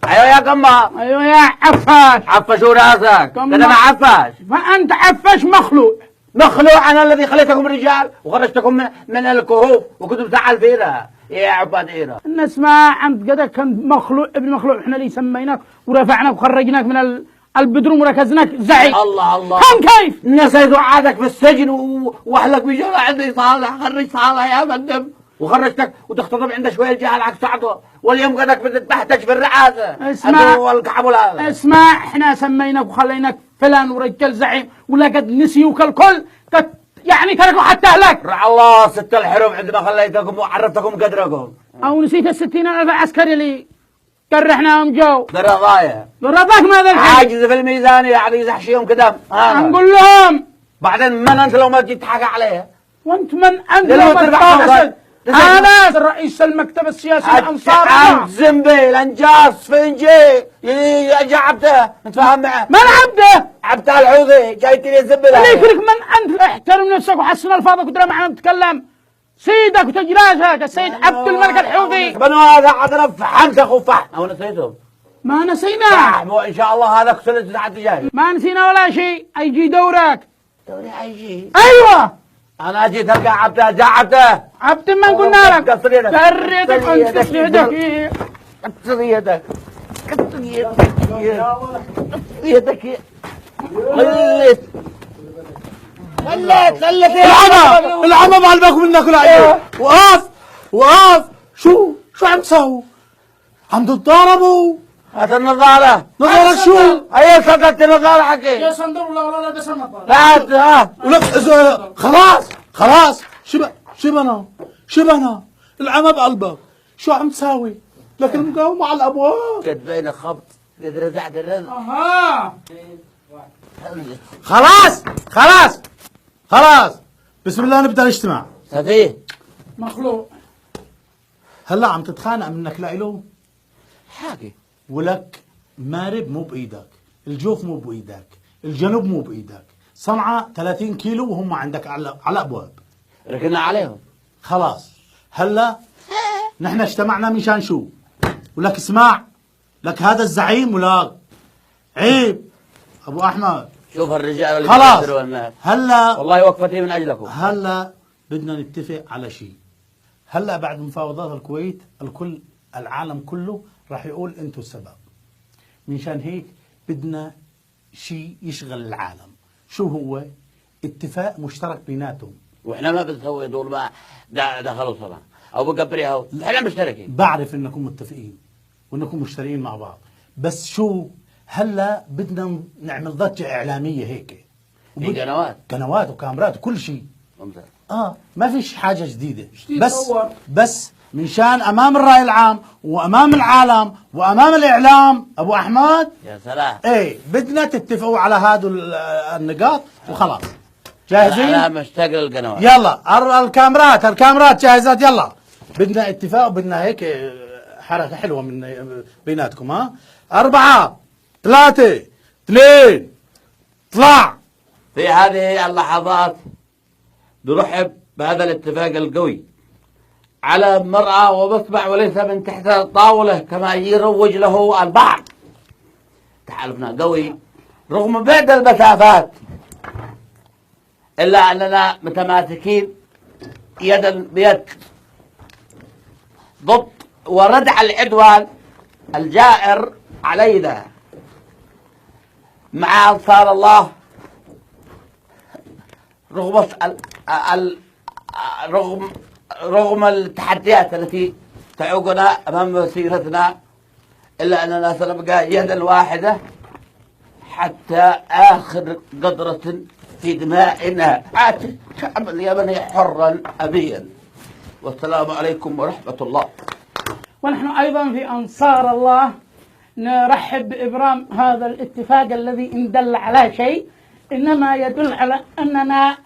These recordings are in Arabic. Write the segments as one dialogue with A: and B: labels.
A: ايوه يا قمار.
B: ايوه يا عفاش.
A: عفش راسك، انا ما عفش.
B: فانت عفاش مخلوق.
A: مخلوع، انا الذي خليتكم رجال وخرجتكم من الكهوف وكنتم تعال فينا يا عباد ايرا.
B: نسمع انت قدك كان مخلوق ابن مخلوق، احنا اللي سميناك ورفعناك وخرجناك من البدروم وركزناك زعيم.
A: الله الله.
B: كان كيف؟
A: نسيت وعادك في السجن واهلك بيجوا عندي صالح، خرج صالح يا فندم وخرجتك وتختطب عند شويه الجهل عكس ساعته، واليوم قدك بتحتج في الرعاسه.
B: اسمع
A: والكعب هذا.
B: اسمع، احنا سميناك وخليناك فلان ورجال زعيم، ولقد نسيوك الكل، يعني تركوا حتى اهلك.
A: رع الله ست الحروب عندما خليتكم وعرفتكم قدركم.
B: او نسيت ال60,000 عسكري اللي كرحناهم جو.
A: برضايا
B: برضاك ماذا الحين؟
A: عاجز في الميزان يعني يزحشيهم كده.
B: نقول لهم
A: بعدين من انت لو ما جيت تحكي عليه؟
B: وانت من انت
A: لو
B: لو
A: تربح
B: انا رئيس المكتب السياسي الانصار.
A: عبد زنبيل انجاز فنجي يا عبده نتفاهم معه.
B: من عبده؟
A: عبده الحوثي جايتني الزنبيل.
B: اللي يفرق من انت؟ احترم نفسك وحسن الفاظك وترى معنا نتكلم. سيدك وتجلاسك السيد عبد الملك الحوثي.
A: بنو هذا عاد فحمت اخو فحم. او نسيتهم؟
B: ما نسينا.
A: ان شاء الله هذا كسلت عاد جاي.
B: ما نسينا ولا شيء. يجي دورك.
A: دوري حيجي.
B: ايوه
A: انا جيت القى عبده. جا عبده.
B: عبد ما قلنا لك.
A: كسر يدك.
B: كسر يدك انت. كسر يدك.
A: كسر يدك. كسر يدك. خليت
C: العمى مع بالكم منك ولا وقف. شو عم تسووا؟ عم تتضاربوا؟
A: هات النظارة.
C: نظارة شو؟
A: هي صدقت النظارة حكي.
B: يا صندوق ولا لابس النظارة.
A: لا
C: ولك خلاص شبنا العمى بقلبك. شو عم تساوي؟ لك المقاومة على الابواب.
A: قد بين خبط قد رزعت الرزق.
B: اها
C: خلاص بسم الله نبدا الاجتماع.
A: سفيه
B: مخلوق.
C: هلا عم تتخانق منك لإله؟
A: حاكي.
C: ولك مارب مو بايدك، الجوف مو بايدك، الجنوب مو بايدك، صنعاء 30 كيلو وهم عندك على ابواب.
A: ركنا عليهم.
C: خلاص هلا نحن اجتمعنا مشان شو؟ ولك اسمع، لك هذا الزعيم ولا عيب ابو احمد.
A: شوف الرجال اللي
C: خلاص
A: بيقدروا الناس.
C: هلا
A: والله وقفتي من اجلكم.
C: هلا بدنا نتفق على شيء. هلا بعد مفاوضات الكويت العالم كله راح يقول انتم السبب. منشان هيك بدنا شيء يشغل العالم. شو هو؟ اتفاق مشترك بيناتهم.
A: واحنا ما بنسوي دول ما دخلوا صلاة او بقبريها، احنا مشتركين.
C: بعرف انكم متفقين وانكم مشتركين مع بعض، بس شو هلا بدنا نعمل ضجة اعلامية هيك. قنوات وكاميرات وكل شيء.
A: ممتاز.
C: ما فيش حاجة جديدة. بس منشان امام الرأي العام وامام العالم وامام الاعلام ابو احمد.
A: يا سلام.
C: ايه بدنا تتفقوا على هذو النقاط وخلاص. جاهزين؟
A: انا مشتاق للقنوات.
C: يلا الكاميرات جاهزات. يلا بدنا اتفاق وبدنا هيك حركة حلوة من بيناتكم. 4 3 2 طلع.
A: في هذه اللحظات نرحب بهذا الاتفاق القوي على مرأى ومصبع وليس من تحت الطاولة كما يروج له البعض. تحالفنا قوي رغم بعد المسافات، إلا أننا متماسكين يدا بيد ضد وردع العدوان الجائر علينا مع أنصار الله. رغم التحديات التي تعوقنا أمام مسيرتنا، إلا أننا سنبقى يدا واحدة حتى آخر قطرة في دمائنا. الشعب اليمني حرا أبيا. والسلام عليكم ورحمة الله.
B: ونحن أيضا في أنصار الله نرحب بإبرام هذا الاتفاق الذي إن دل على شيء إنما يدل على أننا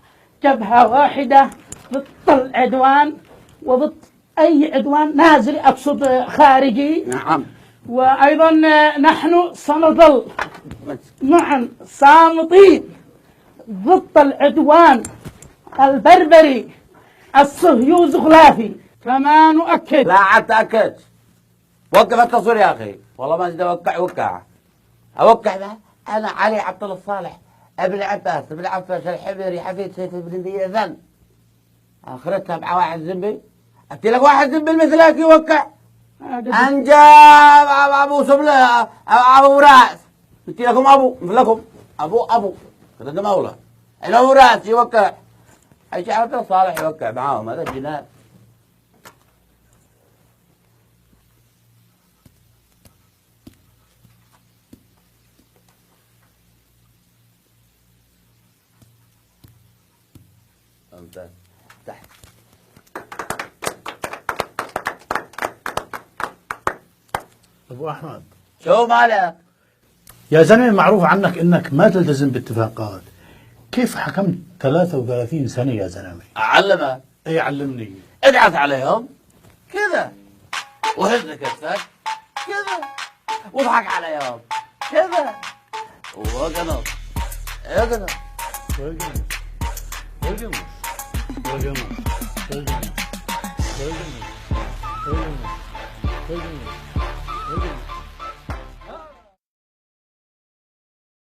B: جبهة واحدة ضد العدوان وضد أي عدوان نازل، أقصد خارجي.
A: نعم.
B: وأيضا نحن سنظل معا صامتين ضد العدوان البربري الصهيوز غلافي. كما نؤكد.
A: لا أتأكد وقف التصوير يا اخي. والله ما بدي اوقع وقع. اوقع بقى. انا علي عبد الله الصالح ابن عباس بن عباس الحميري حفيد سيف بن ذي يزن. اخرتها مع واحد زنبي. قلت لك واحد زنبي مثلك يوقع. انجاب ابو سبله ابو راس. قلت لكم ابو مثلكم ابو كذا مولى. ابو راس يوقع. ايش عبد الله الصالح يوقع معاهم هذا جنان. ممتاز. تحت.
C: ابو احمد
A: شو مالك؟
C: يا زلمه معروف عنك انك ما تلتزم باتفاقات. كيف حكمت 33 سنه يا زلمه؟
A: اعلمك.
C: اي علمني.
A: ادعس عليهم كذا وهز كتفك كذا واضحك عليهم كذا وقنص اقنص
C: وقنص وقنص وقنص وقنص وقنص وقنص وقنص